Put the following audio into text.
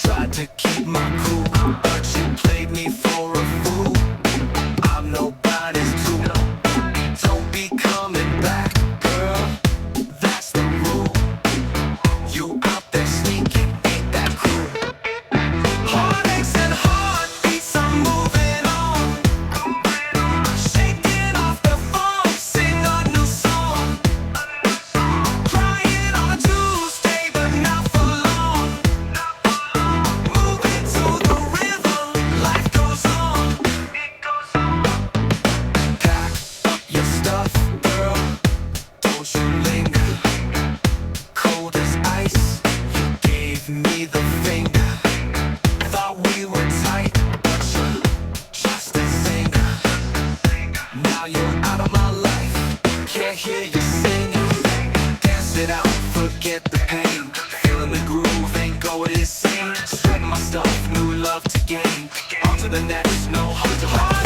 tried to keep my cool, but you played me for a fool. I'm nobody's tool. Don't be coming back, girl. That's the rule. You out there sneaking, ain't that cool? Heartaches and heartbeats, I'm moving on. Shaking off the funk, sing a new song. Crying on a Tuesday, but not for long. Moving to the rhythm, life goes on. Pack up your stuff, girl. Don't you linger. Cold as ice, you gave me the finger. Thought we were tight, but you're just a singer. Now you're out of my life, can't hear you singing. Dance it out, forget the pain. Feeling the groove, ain't going insane. Shredding my stuff, new love to gain. On to the next, no heart to heart.